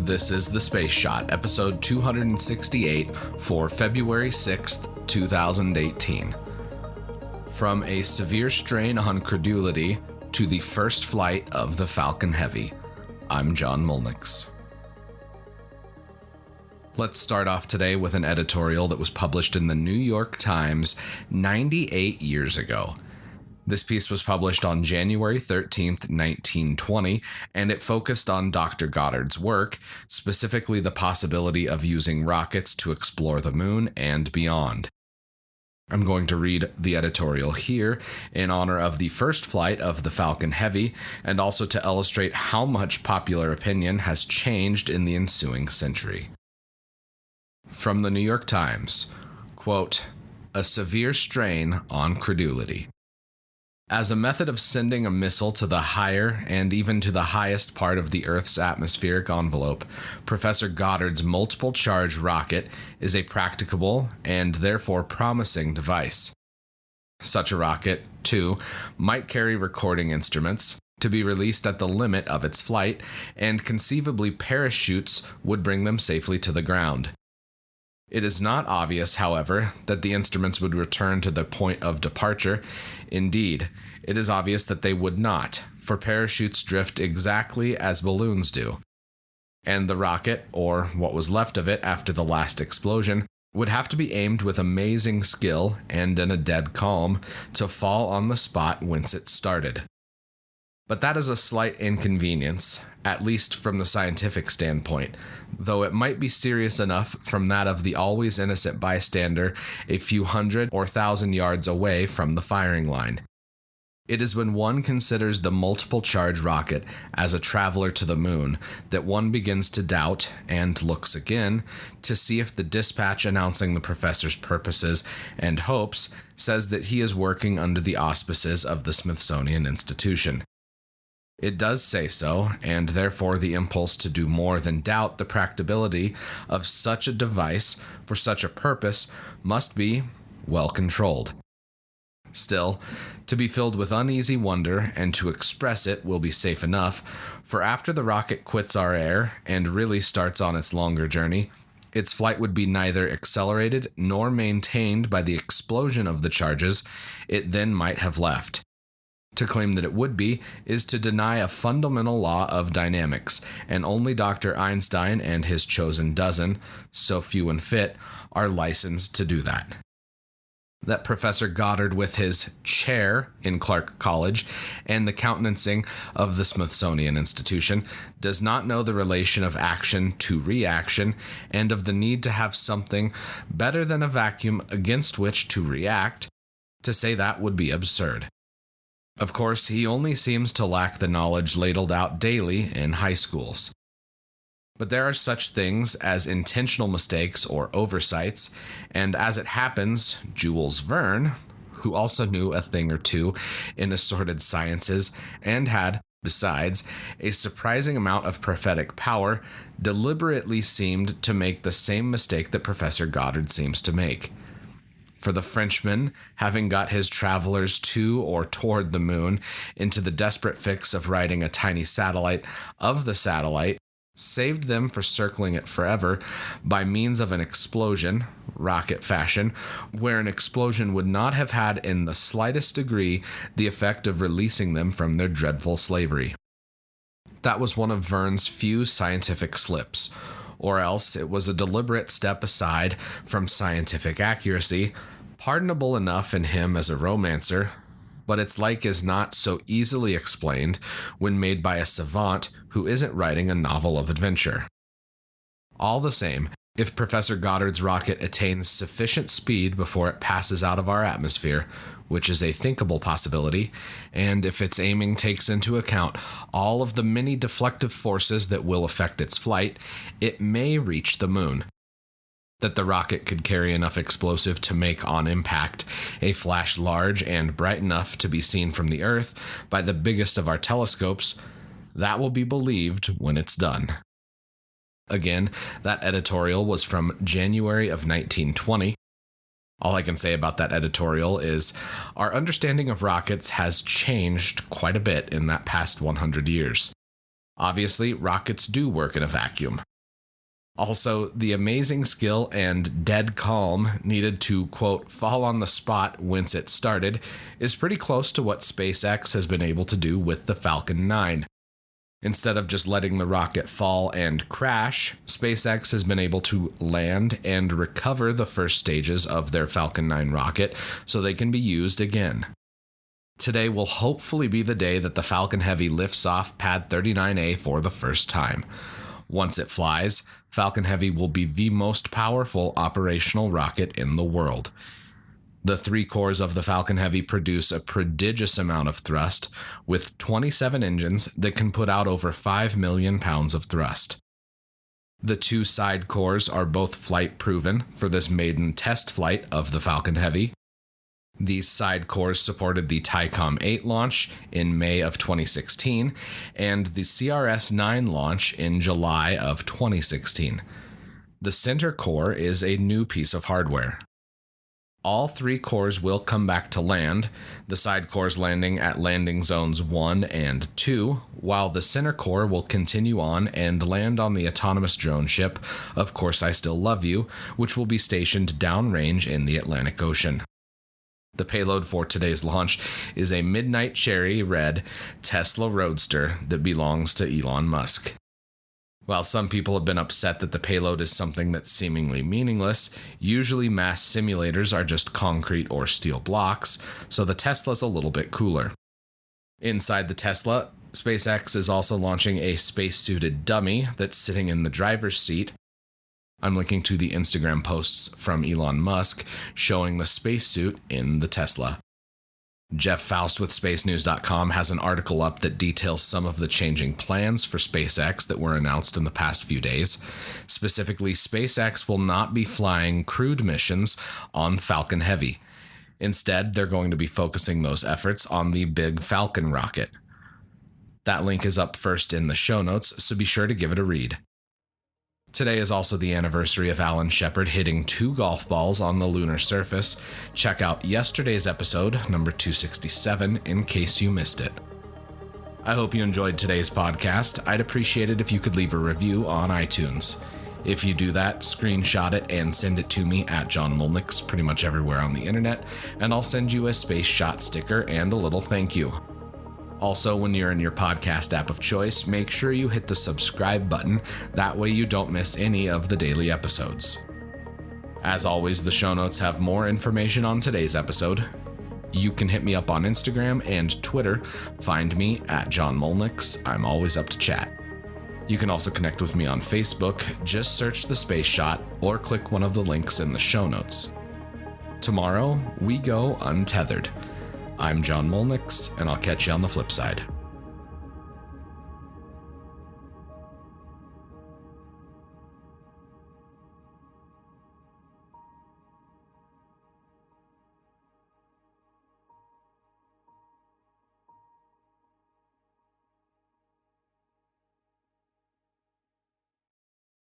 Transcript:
This is The Space Shot, episode 268 for February 6th, 2018. From a severe strain on credulity to the first flight of the Falcon Heavy, I'm John Molnix. Let's start off today with an editorial that was published in the New York Times 98 years ago. This piece was published on January 13th, 1920, and it focused on Dr. Goddard's work, specifically the possibility of using rockets to explore the moon and beyond. I'm going to read the editorial here in honor of the first flight of the Falcon Heavy, and also to illustrate how much popular opinion has changed in the ensuing century. From the New York Times, quote, "A severe strain on credulity. As a method of sending a missile to the higher and even to the highest part of the Earth's atmospheric envelope, Professor Goddard's multiple charge rocket is a practicable and therefore promising device. Such a rocket, too, might carry recording instruments to be released at the limit of its flight, and conceivably parachutes would bring them safely to the ground. It is not obvious, however, that the instruments would return to the point of departure. Indeed, it is obvious that they would not, for parachutes drift exactly as balloons do. And the rocket, or what was left of it after the last explosion, would have to be aimed with amazing skill and in a dead calm to fall on the spot whence it started. But that is a slight inconvenience, at least from the scientific standpoint, though it might be serious enough from that of the always innocent bystander a few hundred or thousand yards away from the firing line. It is when one considers the multiple charge rocket as a traveler to the moon that one begins to doubt and looks again to see if the dispatch announcing the professor's purposes and hopes says that he is working under the auspices of the Smithsonian Institution. It does say so, and therefore the impulse to do more than doubt the practicability of such a device for such a purpose must be well controlled. Still, to be filled with uneasy wonder and to express it will be safe enough, for after the rocket quits our air and really starts on its longer journey, its flight would be neither accelerated nor maintained by the explosion of the charges it then might have left. To claim that it would be is to deny a fundamental law of dynamics, and only Dr. Einstein and his chosen dozen, so few and fit, are licensed to do that. That Professor Goddard with his chair in Clark College and the countenancing of the Smithsonian Institution does not know the relation of action to reaction and of the need to have something better than a vacuum against which to react, to say that would be absurd. Of course, he only seems to lack the knowledge ladled out daily in high schools. But there are such things as intentional mistakes or oversights, and as it happens, Jules Verne, who also knew a thing or two in assorted sciences and had, besides, a surprising amount of prophetic power, deliberately seemed to make the same mistake that Professor Goddard seems to make. For the Frenchman, having got his travelers to or toward the moon into the desperate fix of writing a tiny satellite of the satellite, saved them for circling it forever by means of an explosion, rocket fashion, where an explosion would not have had in the slightest degree the effect of releasing them from their dreadful slavery. That was one of Verne's few scientific slips, or else it was a deliberate step aside from scientific accuracy, pardonable enough in him as a romancer, but its like is not so easily explained when made by a savant who isn't writing a novel of adventure. All the same, if Professor Goddard's rocket attains sufficient speed before it passes out of our atmosphere, which is a thinkable possibility, and if its aiming takes into account all of the many deflective forces that will affect its flight, it may reach the moon. That the rocket could carry enough explosive to make on impact a flash large and bright enough to be seen from the Earth by the biggest of our telescopes, that will be believed when it's done. Again, that editorial was from January of 1920. All I can say about that editorial is our understanding of rockets has changed quite a bit in that past 100 years. Obviously, rockets do work in a vacuum. Also, the amazing skill and dead calm needed to, quote, fall on the spot whence it started is pretty close to what SpaceX has been able to do with the Falcon 9. Instead of just letting the rocket fall and crash, SpaceX has been able to land and recover the first stages of their Falcon 9 rocket so they can be used again. Today will hopefully be the day that the Falcon Heavy lifts off Pad 39A for the first time. Once it flies, Falcon Heavy will be the most powerful operational rocket in the world. The 3 cores of the Falcon Heavy produce a prodigious amount of thrust, with 27 engines that can put out over 5 million pounds of thrust. The 2 side cores are both flight-proven for this maiden test flight of the Falcon Heavy. These side cores supported the TICOM 8 launch in May of 2016 and the CRS-9 launch in July of 2016. The center core is a new piece of hardware. All 3 cores will come back to land, the side cores landing at landing zones 1 and 2, while the center core will continue on and land on the autonomous drone ship, Of Course I Still Love You, which will be stationed downrange in the Atlantic Ocean. The payload for today's launch is a midnight cherry red Tesla Roadster that belongs to Elon Musk. While some people have been upset that the payload is something that's seemingly meaningless, usually mass simulators are just concrete or steel blocks, so the Tesla's a little bit cooler. Inside the Tesla, SpaceX is also launching a spacesuited dummy that's sitting in the driver's seat. I'm linking to the Instagram posts from Elon Musk showing the spacesuit in the Tesla. Jeff Faust with SpaceNews.com has an article up that details some of the changing plans for SpaceX that were announced in the past few days. Specifically, SpaceX will not be flying crewed missions on Falcon Heavy. Instead, they're going to be focusing those efforts on the Big Falcon rocket. That link is up first in the show notes, so be sure to give it a read. Today is also the anniversary of Alan Shepard hitting 2 golf balls on the lunar surface. Check out yesterday's episode, number 267, in case you missed it. I hope you enjoyed today's podcast. I'd appreciate it if you could leave a review on iTunes. If you do that, screenshot it and send it to me at John Molnix pretty much everywhere on the internet, and I'll send you a Space Shot sticker and a little thank you. Also, when you're in your podcast app of choice, make sure you hit the subscribe button. That way you don't miss any of the daily episodes. As always, the show notes have more information on today's episode. You can hit me up on Instagram and Twitter. Find me at John Molnix. I'm always up to chat. You can also connect with me on Facebook. Just search The Space Shot or click one of the links in the show notes. Tomorrow, we go untethered. I'm John Molnix, and I'll catch you on the flip side.